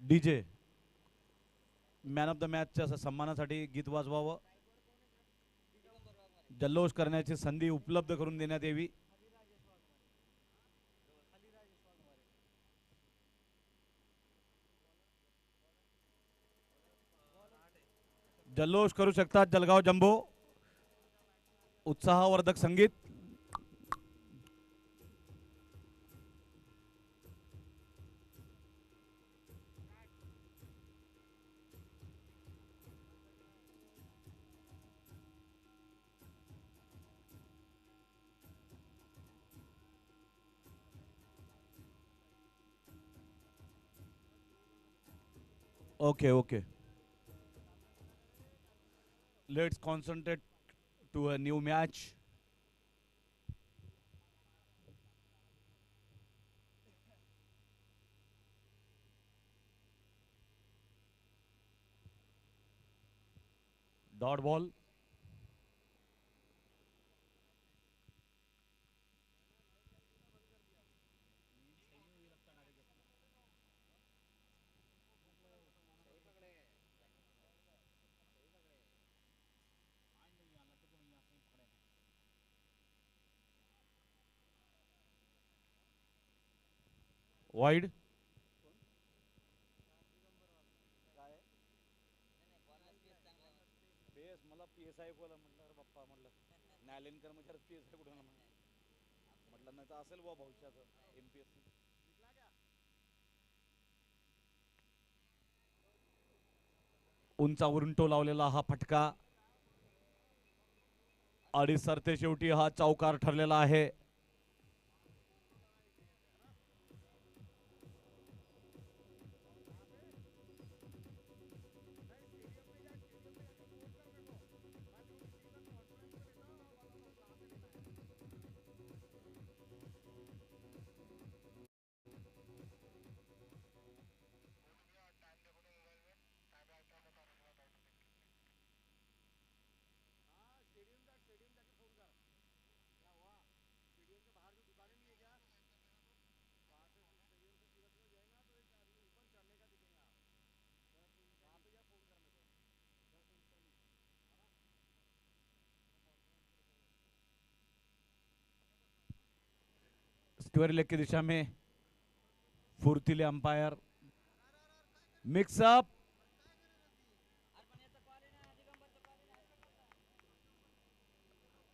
DJ man of the मॅचच्या सन्मानासाठी गीत वाजवावं, जल्लोष करण्याची संधी उपलब्ध करून देण्यात यावी. जल्लोष करू शकतात जलगाव जंबो. उत्साहवर्धक संगीत. Okay okay. Let's concentrate to a new match. Dot ball. Wide. पेस मला पीएसआय बोला म्हटलं बाप्पा म्हटलं न्यायालयीन कर्मचारी पीएसआय कुठं म्हटलं नाही तर असेल बुवा भविष्याचं एमपीएससी. उंचावरून टो लावलेला हा फटका आणि सरते शेवटी हा चौकार ठरलेला आहे. स्क्वायर लेग की दिशा में फुर्तीले अंपायर. मिक्सअप.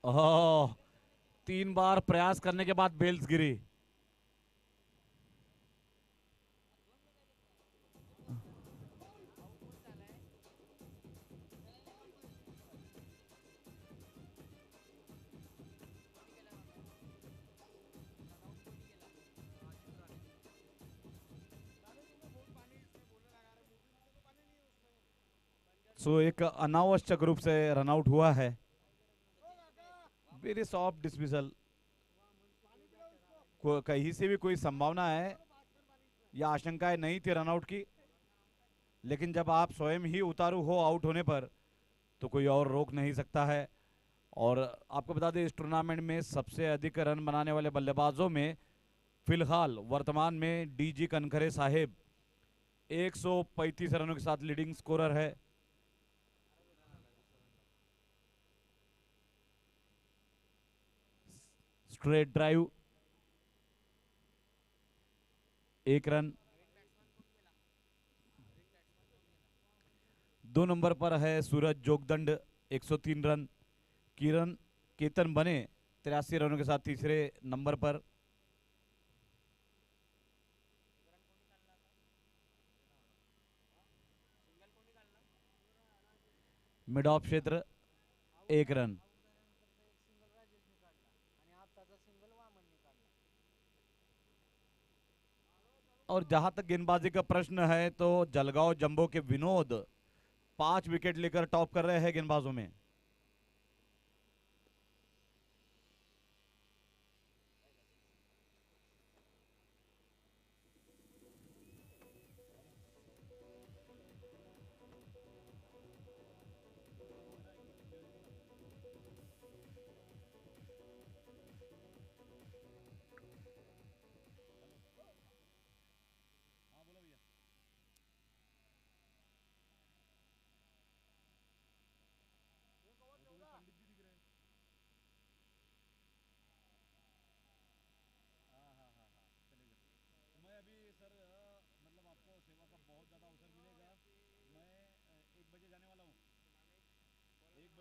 ओह, 3 बार प्रयास करने के बाद बेल्स गिरी. सो एक अनावश्यक रूप से रनआउट हुआ है. Very soft dismissal. कहीं से भी कोई संभावना है या आशंकाएं नहीं थी रनआउट की, लेकिन जब आप स्वयं ही उतारू हो आउट होने पर तो कोई और रोक नहीं सकता है. और आपको बता दें इस टूर्नामेंट में सबसे अधिक रन बनाने वाले बल्लेबाजों में फिलहाल वर्तमान में डीजी कनखरे साहेब 135 रनों के साथ लीडिंग स्कोरर है. Straight drive 1 run. 2 नंबर पर है सूरज जोगदंड 103 रन. किरण केतन बने 83 रनों के साथ तीसरे नंबर पर. मिड ऑफ क्षेत्र 1 रन. और जहां तक गेंदबाजी का प्रश्न है तो जलगांव जंबो के विनोद 5 विकेट लेकर टॉप कर रहे हैं गेंदबाजों में.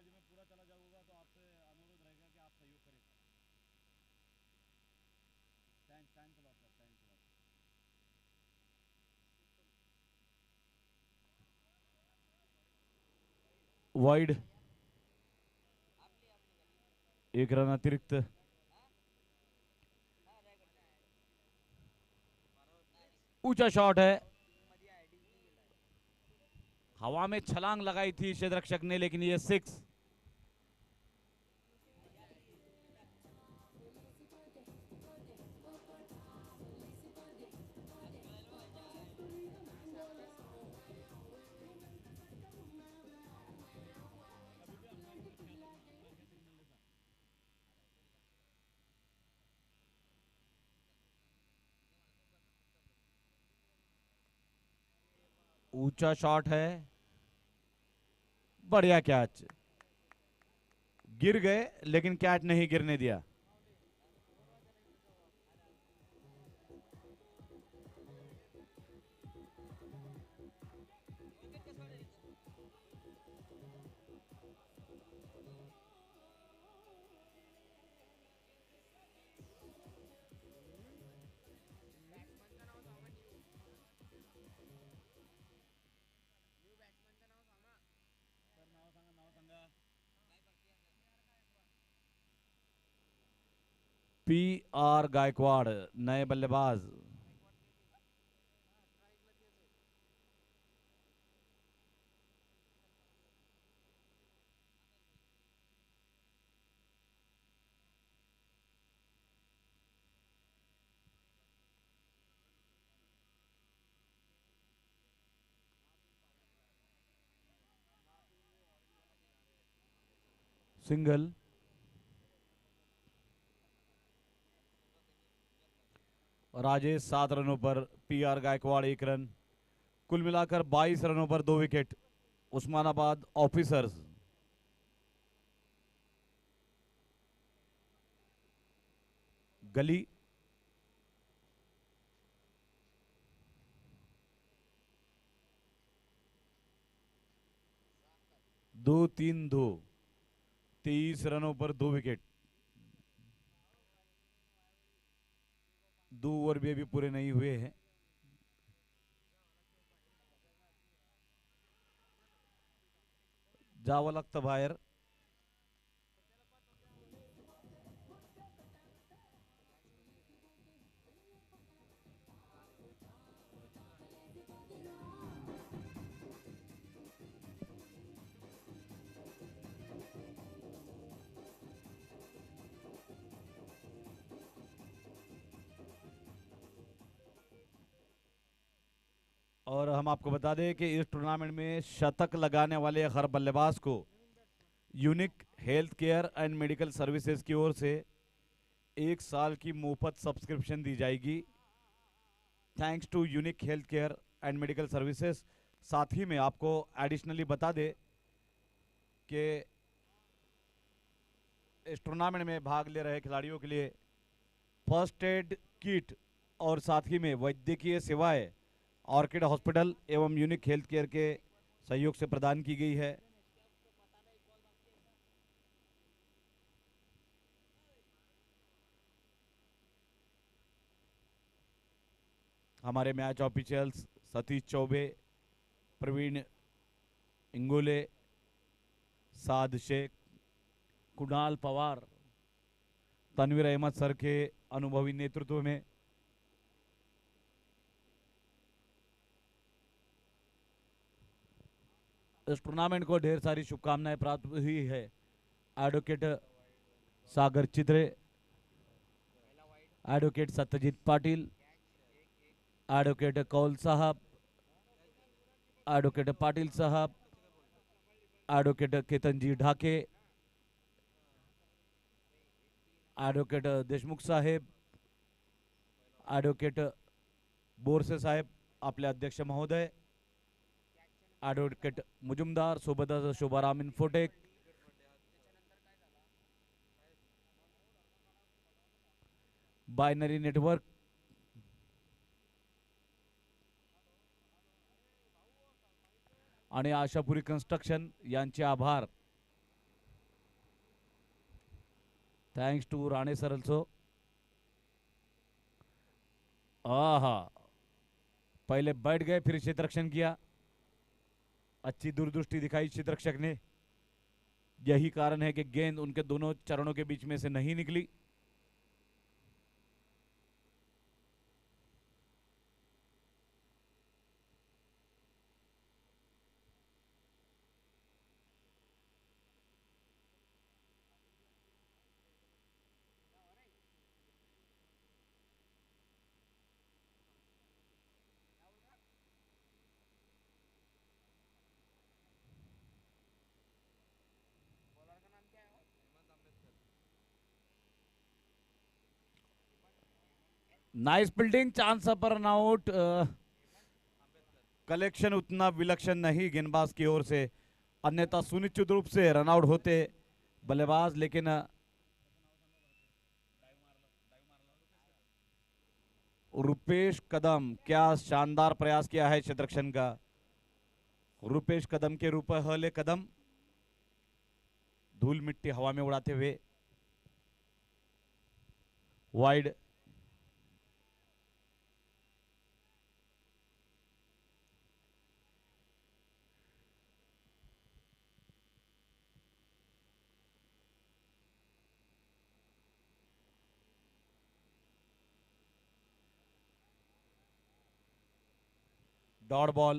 बजे में पूरा चला जाऊंगा तो आपसे अनुरोध रहेगा कि आप सहयोग करें। Thanks thanks a lot sir, thanks a lot. Wide, 1 run अतिरिक्त। ऊंचा शॉट है, हवा में छलांग लगाई थी क्षेत्र रक्षक ने, लेकिन ये 6। ऊंचा शॉट है, बढ़िया कैच। गिर गए लेकिन कैच नहीं गिरने दिया। PR गायकवाड़ नए बल्लेबाज। सिंगल। राजेश 7 रनों पर, PR गायकवाड़ 1 रन। कुल मिलाकर 22 रनों पर 2 विकेट। उस्मानाबाद ऑफिसर्स। गली, 2-3-2, 23 रनों पर 2 विकेट। 2 ओवर भी अभी पूरे नहीं हुए हैं। जावं लागतं बाहेर। और हम आपको बता दें कि इस टूर्नामेंट में शतक लगाने वाले हर बल्लेबाज को unique health care and medical services की ओर से 1 साल की मुफ्त सब्सक्रिप्शन दी जाएगी। Thanks to unique health care and medical services. साथ ही में आपको एडिशनली बता दें कि इस टूर्नामेंट में भाग ले रहे खिलाड़ियों के लिए फर्स्ट एड किट और साथ ही में वैद्यकीय सेवाएं ऑर्किड हॉस्पिटल एवं यूनिक हेल्थ केयर के सहयोग से प्रदान की गई है। हमारे मैच ऑफिशियल्स सतीश चौबे, प्रवीण इंगोले, साद शेख, कुणाल पवार, तनवीर अहमद सर के अनुभवी नेतृत्व में इस टूर्नामेंट को ढेर सारी शुभकामनाएं प्राप्त हुई है। एडवोकेट सागर चित्रे, एडवोकेट सत्यजीत पाटिल, एडवोकेट कौल साहब, एडवोकेट पाटिल साहब, एडवोकेट केतन जी ढाके, एडवोकेट देशमुख साहेब, एडवोकेट बोरसे साहेब आपले अध्यक्ष महोदय, एडवोकेट मुजुमदार सोबतच शोभाराम इन्फोटेक, बायनरी नेटवर्क, आणि आशापुरी कन्स्ट्रक्शन यांचे आभार। Thanks to Rane sir also. आहा, पहले बैठ गए फिर क्षेत्ररक्षण किया। अच्छी दूरदृष्टि दिखाई क्षेत्ररक्षक ने। यही कारण है कि गेंद उनके दोनों चरणों के बीच में से नहीं निकली। नाइस फील्डिंग, चांस पर रन आउट। कलेक्शन उतना विलक्षण नहीं गेंदबाज की ओर से, अन्यथा सुनिश्चित रूप से रन आउट होते बल्लेबाज, लेकिन रुपेश कदम, क्या शानदार प्रयास किया है क्षेत्ररक्षण का। रुपेश कदम के रूप हले कदम, धूल मिट्टी हवा में उड़ाते हुए वाइड। Dot ball.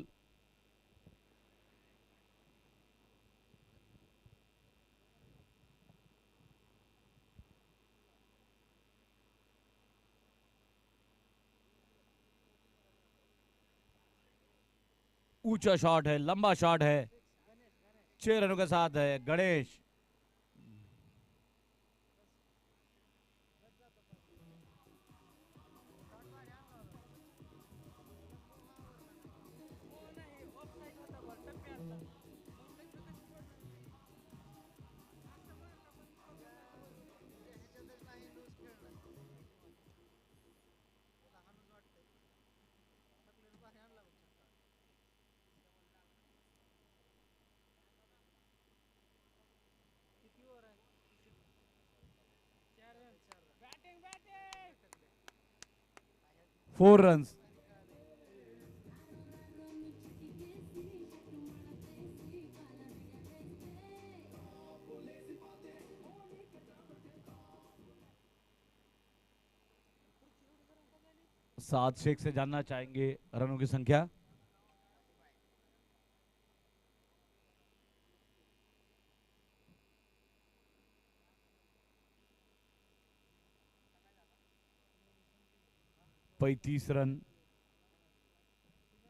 ऊंचा शॉट है, लंबा शॉट है, 6 रनों के साथ है गणेश। Four run. सात शेख से जानना चाहेंगे रनों की संख्या। पैंतीस run,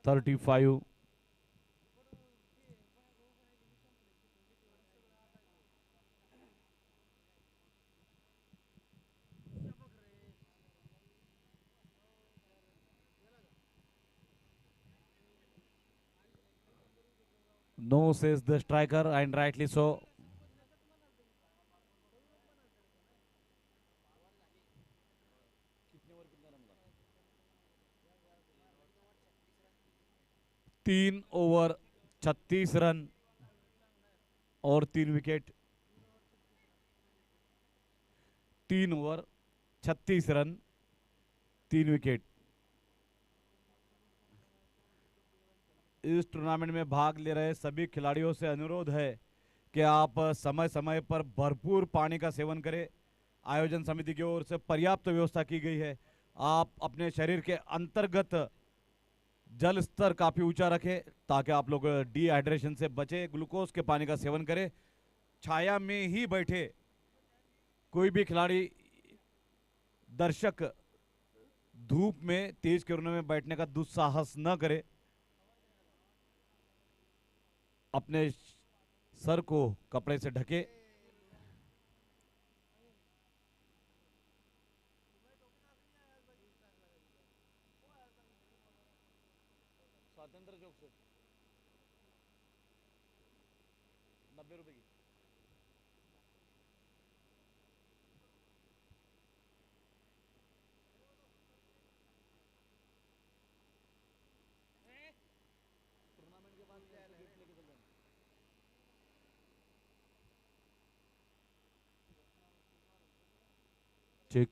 35। No, says the striker, and rightly so. तीन ओवर 36 रन और 3 विकेट। 3 over 36 run, 3 wicket. इस टूर्नामेंट में भाग ले रहे सभी खिलाड़ियों से अनुरोध है कि आप समय समय पर भरपूर पानी का सेवन करें। आयोजन समिति की ओर से पर्याप्त व्यवस्था की गई है। आप अपने शरीर के अंतर्गत जल स्तर काफी ऊंचा रखें ताकि आप लोग डिहाइड्रेशन से बचे। ग्लूकोज के पानी का सेवन करें। छाया में ही बैठे। कोई भी खिलाड़ी, दर्शक धूप में तेज किरणों में बैठने का दुस्साहस न करे। अपने सर को कपड़े से ढके। स्वातंत्र चौक से 90 रुपए की। टूर्नामेंट के बाद गिफ्ट लेके चल जाना। ठीक।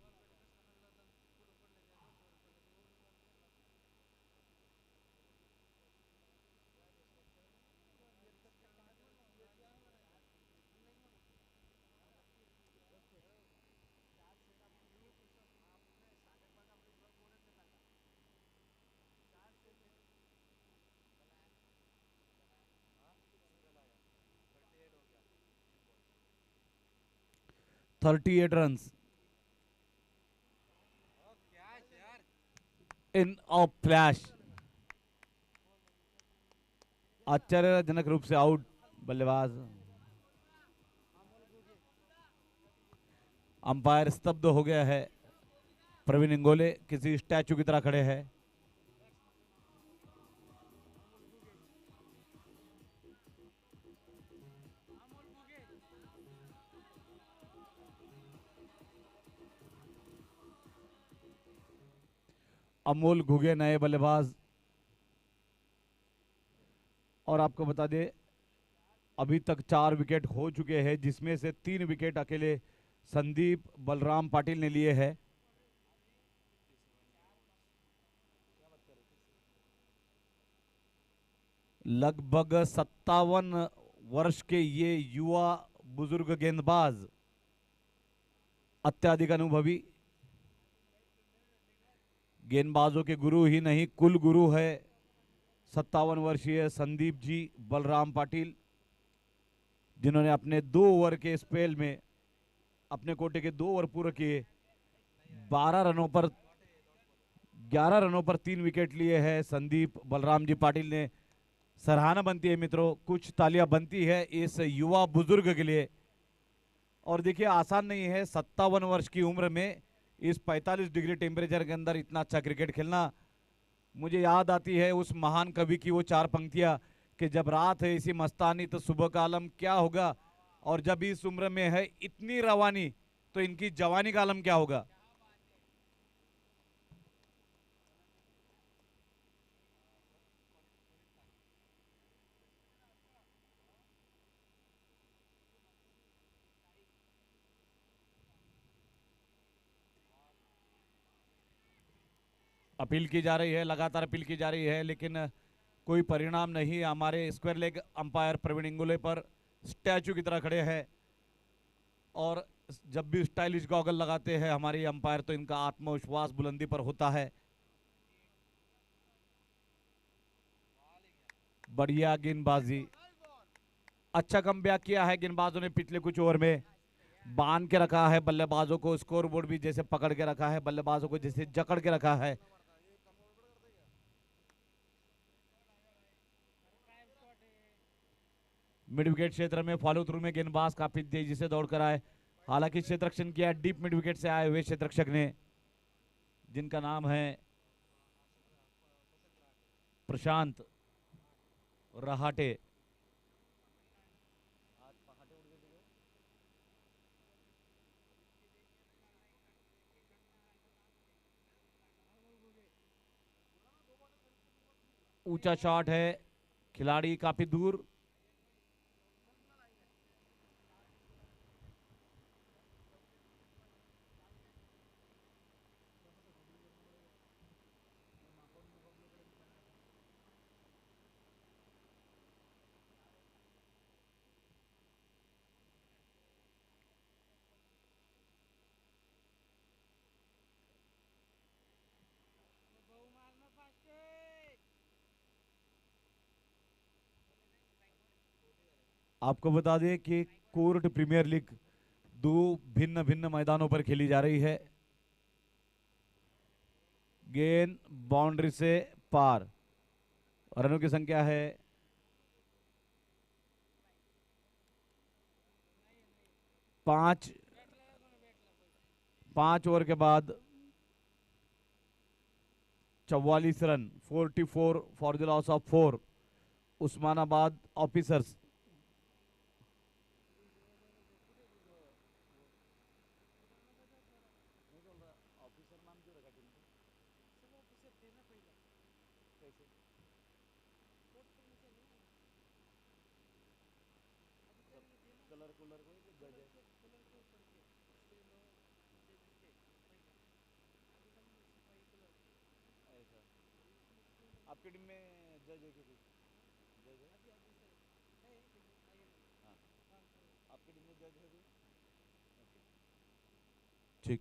Thirty eight run in a flash. आश्चर्यजनक रूप से आउट बल्लेबाज। अंपायर स्तब्ध हो गया है। प्रवीण इंगोले किसी स्टैचू की तरह खड़े हैं। अमोल घुगे नए बल्लेबाज। और आपको बता दें अभी तक 4 विकेट हो चुके हैं, जिसमें से 3 विकेट अकेले संदीप बलराम पाटिल ने लिए हैं। लगभग 57 वर्ष के ये युवा बुजुर्ग गेंदबाज अत्यधिक अनुभवी, गेंदबाजों के गुरु ही नहीं कुल गुरु है 57 वर्षीय संदीप जी बलराम पाटिल, जिन्होंने अपने 2 ओवर के स्पेल में अपने कोटे के 2 ओवर पूरे किए। 12 रनों पर 11 रनों पर 3 विकेट लिए हैं संदीप बलराम जी पाटिल ने। सराहना बनती है मित्रों, कुछ तालियां बनती है इस युवा बुजुर्ग के लिए। और देखिए आसान नहीं है 57 वर्ष की उम्र में इस 45 डिग्री टेम्परेचर के अंदर इतना अच्छा क्रिकेट खेलना। मुझे याद आती है उस महान कवि की वो 4 पंक्तियां कि जब रात है इसी मस्तानी तो सुबह का आलम क्या होगा, और जब इस उम्र में है इतनी रवानी तो इनकी जवानी का आलम क्या होगा। अपील की जा रही है, लगातार अपील की जा रही है, लेकिन कोई परिणाम नहीं। हमारे square leg umpire Praveen Ingule पर स्टैचू की तरह खड़े हैं, और जब भी स्टाइलिश गॉगल लगाते हैं हमारी अंपायर तो इनका आत्मविश्वास बुलंदी पर होता है। बढ़िया गेंदबाजी, अच्छा कमबैक किया है गेंदबाजों ने पिछले कुछ ओवर में। बांध के रखा है बल्लेबाजों को, स्कोर बोर्ड भी जैसे पकड़ के रखा है, बल्लेबाजों को जैसे जकड़ के रखा है। मिड विकेट क्षेत्र में फॉलो थ्रू में गेंदबाज काफी तेजी से दौड़कर आए, हालांकि क्षेत्ररक्षण किया डीप मिड विकेट से आए हुए क्षेत्ररक्षक ने, जिनका नाम है प्रशांत रहाटे। ऊंचा शॉट है, खिलाड़ी काफी दूर। आपको बता दें कि कोर्ट प्रीमियर लीग 2 भिन्न-भिन्न मैदानों पर खेली जा रही है। गेंद बाउंड्री से पार, रनों की संख्या है 5। 5 ओवर के बाद 44 run, 44 for the loss of 4। Osmanabad officers. आपकी टीम में जज है क्या? जज है? हाँ, आपकी टीम में जज है कोई? ओके, ठीक।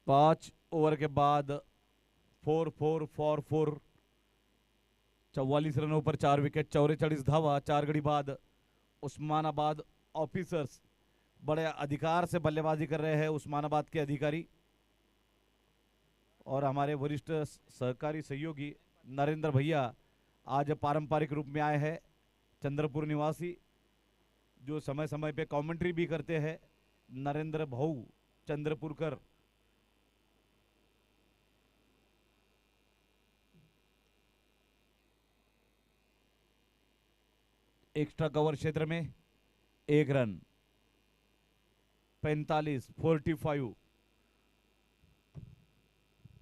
5 ओवर के बाद 4-4-4-4, 44 रनों पर 4 विकेट, 44 धावा, 4 घड़ी बाद उस्मानाबाद ऑफिसर्स बड़े अधिकार से बल्लेबाजी कर रहे हैं। उस्मानाबाद के अधिकारी और हमारे वरिष्ठ सहकारी सहयोगी नरेंद्र भैया आज पारंपरिक रूप में आए हैं, चंद्रपुर निवासी, जो समय समय पे कमेंट्री भी करते हैं। नरेंद्र भाऊ चंद्रपुरकर एक्स्ट्रा कवर क्षेत्र में 1 रन, 45-45।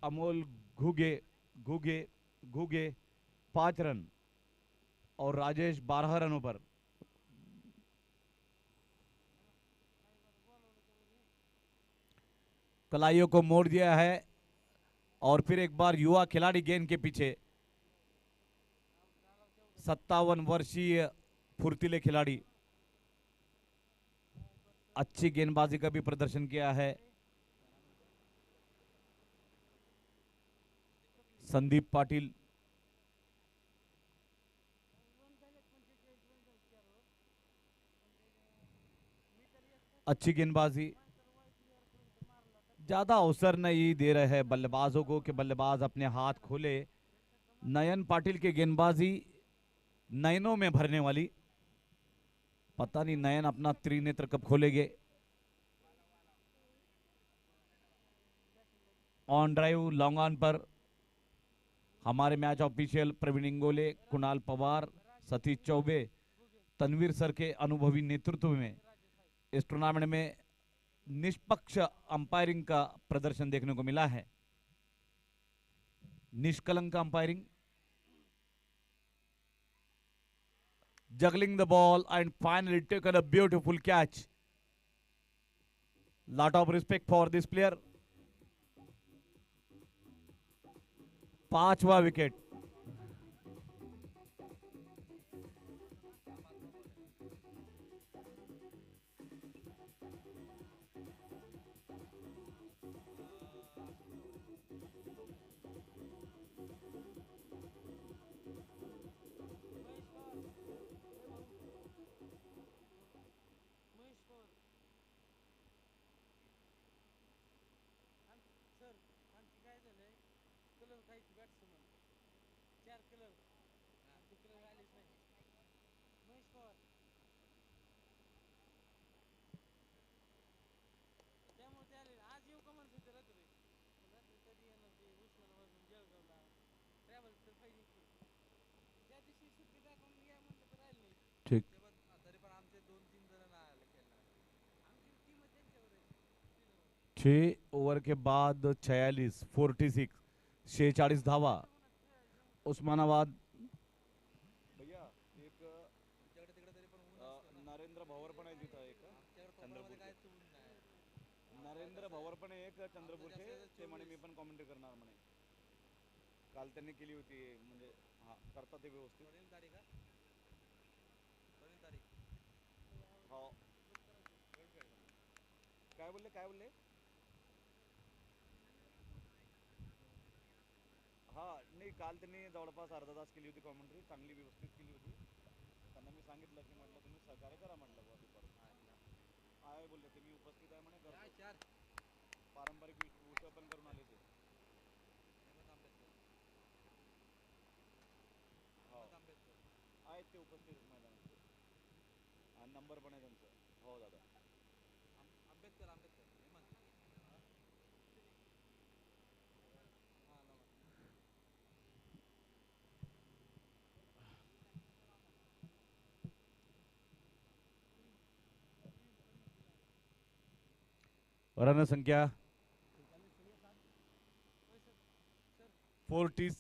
अमोल घुगे घुगे घुगे 5 रन और राजेश 12 रनों पर। कलाइयों को मोड़ दिया है और फिर एक बार युवा खिलाड़ी गेंद के पीछे, 57 वर्षीय फुर्तीले खिलाड़ी, अच्छी गेंदबाजी का भी प्रदर्शन किया है। संदीप पाटिल अच्छी गेंदबाजी, ज्यादा अवसर नहीं दे रहे हैं बल्लेबाजों को कि बल्लेबाज अपने हाथ खोले। नयन पाटिल की गेंदबाजी नयनों में भरने वाली, पता नहीं नयन अपना त्रिनेत्र कब खोलेंगे। ऑन ड्राइव लॉन्ग ऑन पर हमारे match official Praveen Ingole, Kunal Pawar, Satish Chaubey, Tanveer sir के अनुभवी नेतृत्व में इस टूर्नामेंट में निष्पक्ष अंपायरिंग का प्रदर्शन देखने को मिला है। निष्कलंक umpiring, juggling the ball and finally taken a beautiful catch. Lot of respect for this player. 5वां विकेट। ठीक, 6 ओवर के बाद 46 धावा। उस्मानाबाद भैया एक नरेंद्र भवर पण आहे तिथं, एक चंद्रपूरचे नरेंद्र भवर पण एक चंद्रपूरचे, ते म्हणे मी पण कॉमेंट्री करणार म्हणे, काल त्यांनी केली होती, म्हणजे हा करतात ते व्यवस्थित। हो, काय बोलले? नाही काल त्यांनी जवळपास अर्धा तास केली होती कॉमेंट्री, चांगली व्यवस्थित केली होती. त्यांना मी सांगितलं की म्हटलं तुम्ही सहकार्य करा म्हटलं बुवा दुपारून. आहे बोलले ते, मी उपस्थित आहे म्हणे, करतो. पारंपरिक वेशभूषा पण करून आले ते. हो आहेत ते उपस्थित मैदानात आणि नंबर पण आहे त्यांचं. हो दादा. आंबेडकर रन संख्या 46.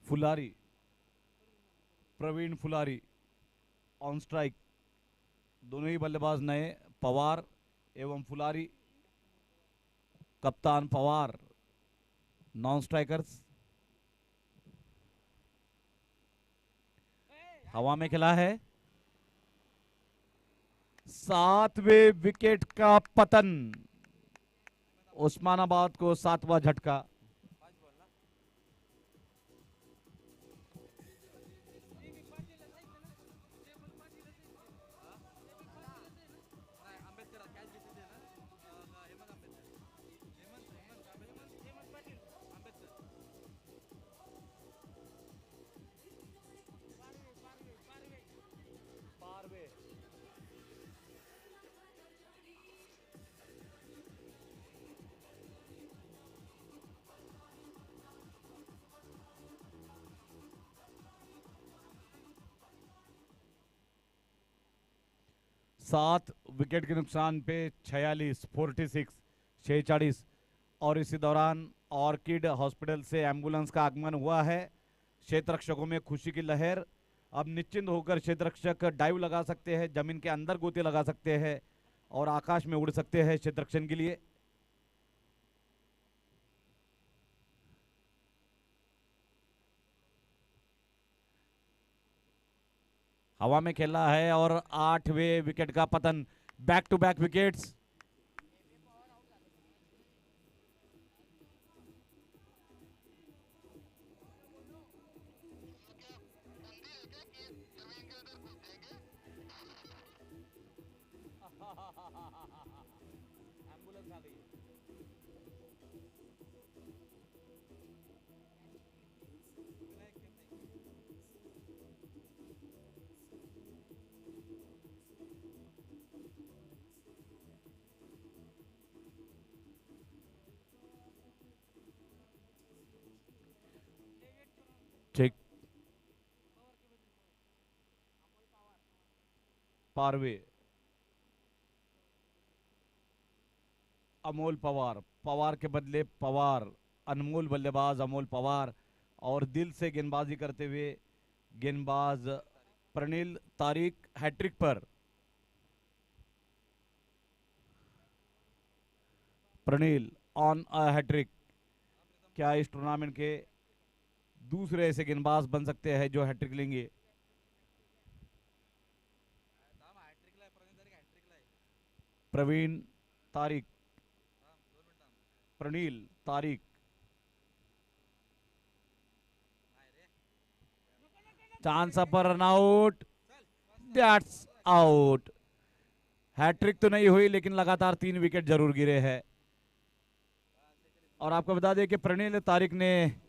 Phulari, Praveen Phulari on strike. दोनों ही बल्लेबाज नए, पवार एवं फुलारी. कप्तान पवार, नॉन स्ट्राइकर्स. हवा में खेला है. 7वें विकेट का पतन. उस्मानाबाद को 7वां झटका. सात विकेट के नुकसान पे 46 और इसी दौरान ऑर्किड हॉस्पिटल से एम्बुलेंस का आगमन हुआ है. क्षेत्ररक्षकों में खुशी की लहर. अब निश्चिंत होकर क्षेत्ररक्षक डाइव लगा सकते हैं, जमीन के अंदर गोते लगा सकते हैं और आकाश में उड़ सकते हैं क्षेत्ररक्षण के लिए. हवा में खेला है और 8वें विकेट का पतन. Back to back wickets. Ambulance आ गई. ठीक. पारवे, अमोल पवार. पवार के बदले पवार. अनमोल बल्लेबाज अमोल पवार और दिल से गेंदबाजी करते हुए गेंदबाज प्रणील तारिक हैट्रिक पर. Pranil on a hat trick. क्या इस टूर्नामेंट के दूसरे ऐसे गेंदबाज बन सकते हैं जो हैट्रिक लेंगे? प्रवीण तारिक, प्रणील तारिक. चांस पर run out. That's out. Hattrick तो नहीं हुई लेकिन लगातार 3 विकेट जरूर गिरे हैं. और आपको बता दें कि प्रणील तारिक ने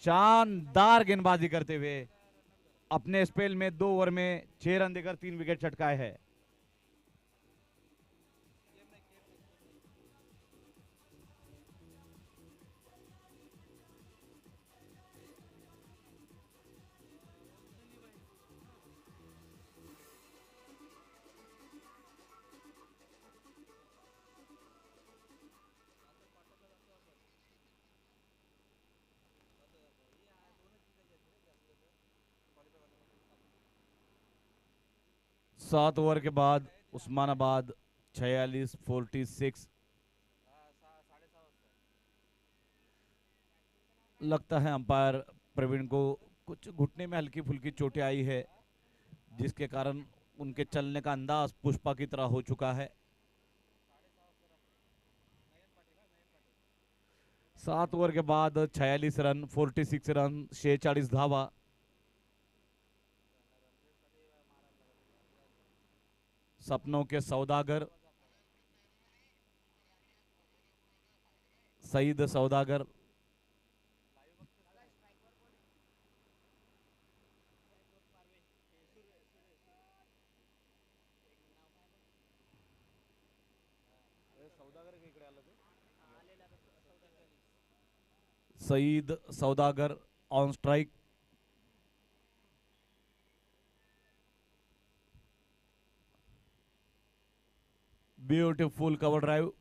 शानदार गेंदबाजी करते हुए अपने स्पेल में 2 ओवर में 6 रन देकर 3 विकेट चटकाए हैं. सात ओवर के बाद उस्मानाबाद 46-46. लगता है अंपायर प्रवीण को कुछ घुटने में हल्की फुल्की चोटें आई है, जिसके कारण उनके चलने का अंदाज पुष्पा की तरह हो चुका है। 7 ओवर के बाद 46 रन, 46 रन, 46 धावा। सपनों के सौदागर सईद सौदागर सईद सौदागर on strike. Beautiful cover drive.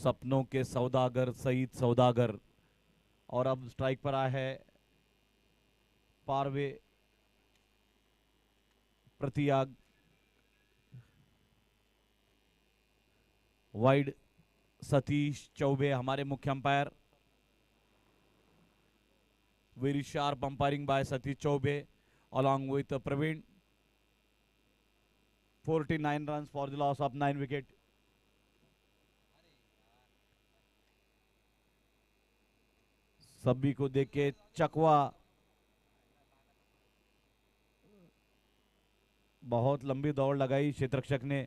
सपनों के सौदागर सईद सौदागर। और अब स्ट्राइक पर आया है पारवे प्रतियाग। वाइड सतीश चौबे हमारे मुख्य umpire. Very sharp umpiring by Satish Chaubey along with Praveen. 49 runs for the loss of 9 wicket. सभी को देख के चकवा बहुत लंबी दौड़ लगाई क्षेत्ररक्षक ने।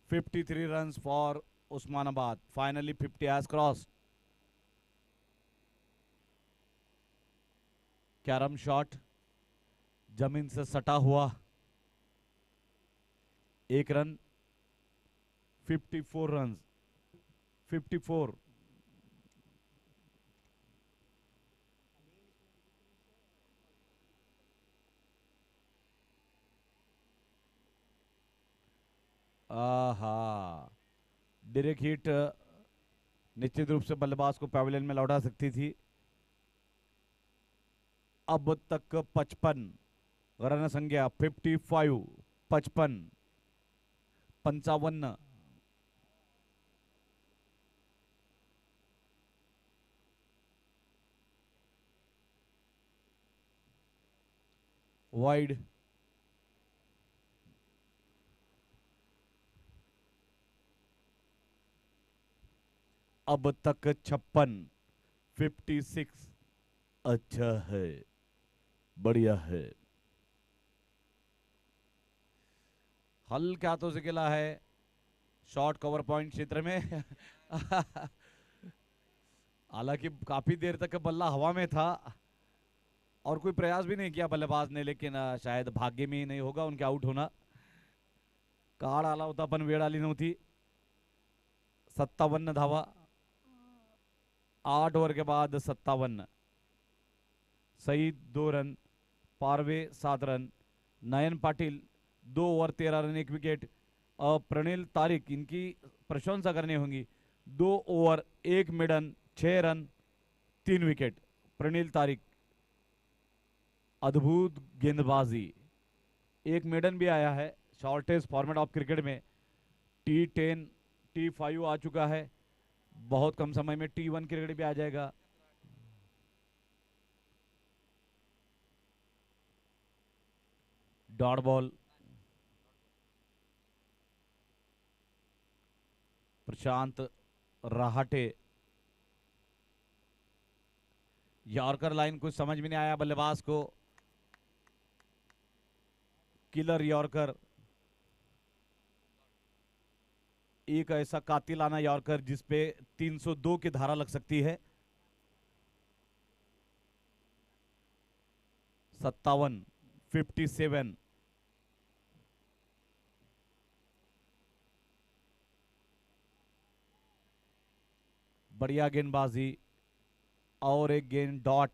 $53 runs for Osmanabad. Finally 50 has crossed. Carrom shot जमीन से सटा हुआ। 1 रन। 54 रन। 54। आहा, डायरेक्ट हिट निश्चित रूप से बल्लेबाज को पैवेलियन में लौटा सकती थी। अब तक 55 रन संख्या 55, 55, 55। वाइड। अब तक 56, 56। अच्छा है, बढ़िया है। हल्के हाथों से खेला है शॉर्ट कवर पॉइंट क्षेत्र में। हालांकि काफी देर तक बल्ला हवा में था और कोई प्रयास भी नहीं किया बल्लेबाज ने, लेकिन शायद भाग्य में ही नहीं होगा उनके आउट होना। काळ आला होता पण वेळ आली नव्हती। 57 धावा 8 ओवर के बाद 57। Saeed 2 run, Parve 7 run, Nayan Patil 2 over 13 run 1 wicket. Pranil Tariq, इनकी प्रशंसा करनी होगी। 2 over 1 maiden 6 run 3 wicket. Pranil Tariq अद्भुत गेंदबाजी। एक मेडन भी आया है शॉर्टेस्ट फॉर्मेट ऑफ क्रिकेट में। T10 T5 आ चुका है, बहुत कम समय में T1 क्रिकेट भी आ जाएगा। Dot ball. Prashant Rahate. Yorker line कुछ समझ में नहीं आया बल्लेबाज को। किलर यॉर्कर, एक ऐसा कातिलाना यॉर्कर जिसपे 302 की धारा लग सकती है। 57, 57। बढ़िया गेंदबाजी और एक गेंद डॉट।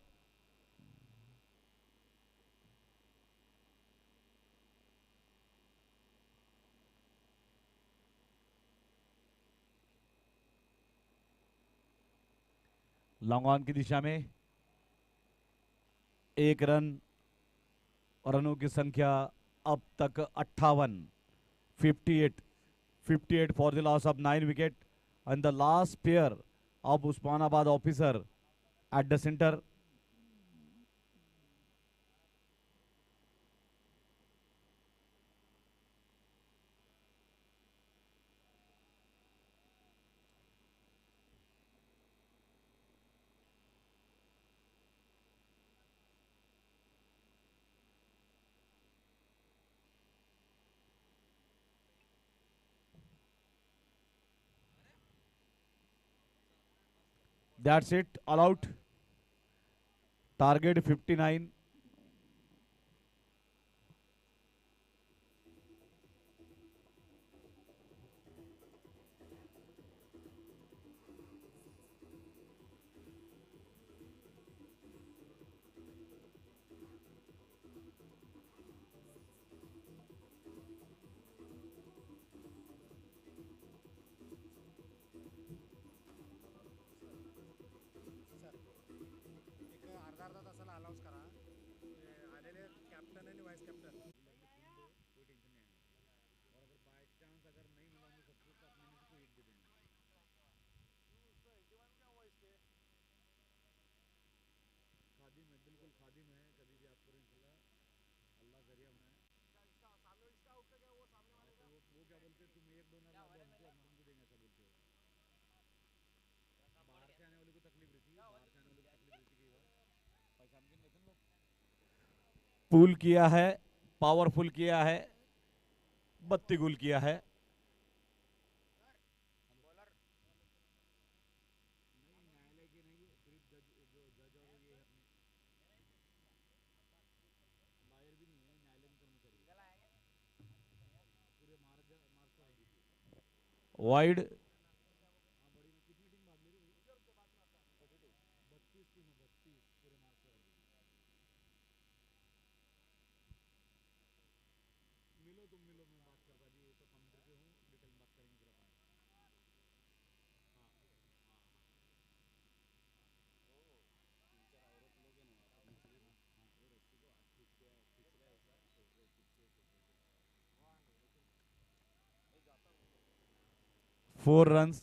लॉन्ग ऑन की दिशा में 1 रन, रनों की संख्या अब तक 58, 58, 58 for the loss of 9 wicket and the last pair of Osmanabad officer at the centre. That's it, all out. Target 59. पुल किया है, पावरफुल किया है, 32 गुल किया है. वाइड. Four runs.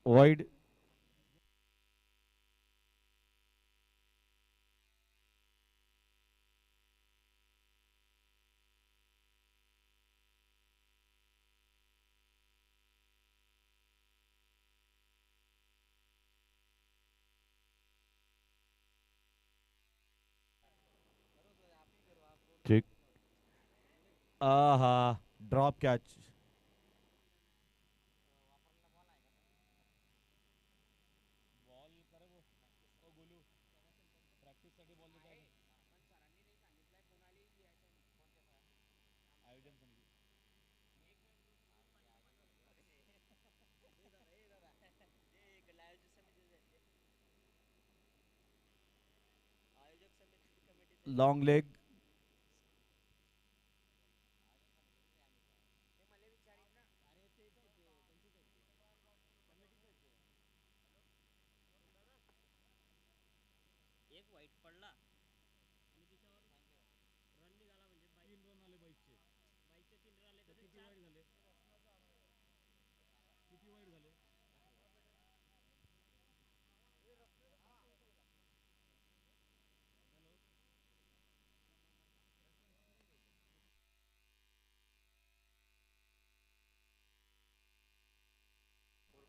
वाइड. ठीक. आहा, drop catch. Long leg.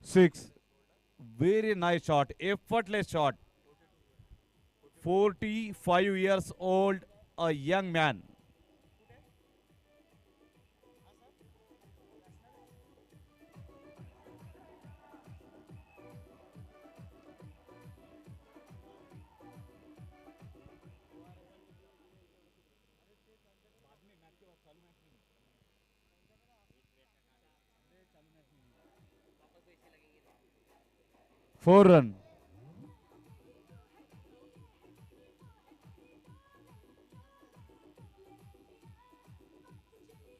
Six. Very nice shot. Effortless shot. 45 years old, a young man. 4 run.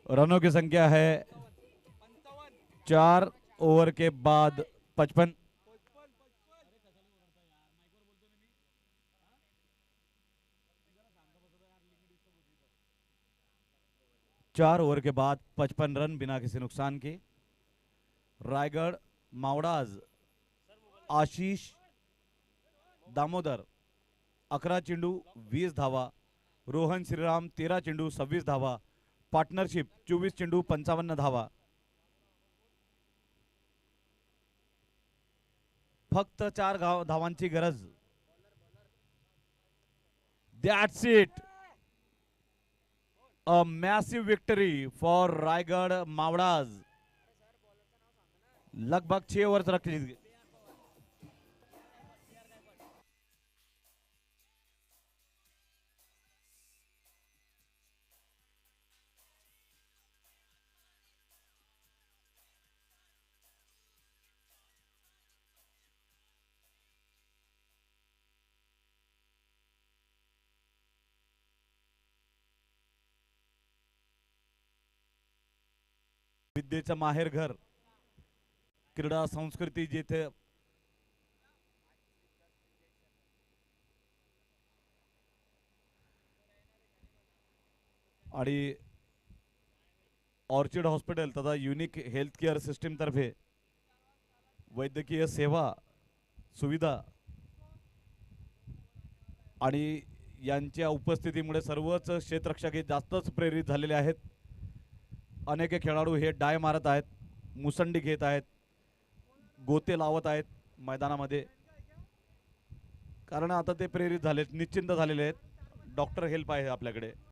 रनों की संख्या है 4 ओवर के बाद 55। 4 ओवर के बाद 55 रन बिना किसी नुकसान के। रायगढ़ मावडाज आशीष दामोदर 11 चेंडू 20 धावा, रोहन श्रीराम 13 चेंडू 26 धावा, पार्टनरशिप 24 चेंडू 55 धावा। फक्त 4 धावांची गरज। That's it, a massive victory for Raigad Mavdas. लगभग 6 ओवर रखी। विद्येचं माहेर घर, क्रीडा संस्कृती जेथे आणि ऑर्चिड हॉस्पिटल तथा युनिक हेल्थ केअर सिस्टीम तर्फे वैद्यकीय सेवा सुविधा आणि यांच्या उपस्थितीमुळे सर्वच क्षेत्ररक्षक जास्तच प्रेरित झालेले आहेत। अनेक खेळाडू हे डाय मारत आहेत, मुसंडी घेत आहेत, गोते लावत आहेत मैदानामध्ये, कारण आता ते प्रेरित झालेत, निश्चिंत झालेले आहेत। डॉक्टर हेल्प आहे आपल्याकडे।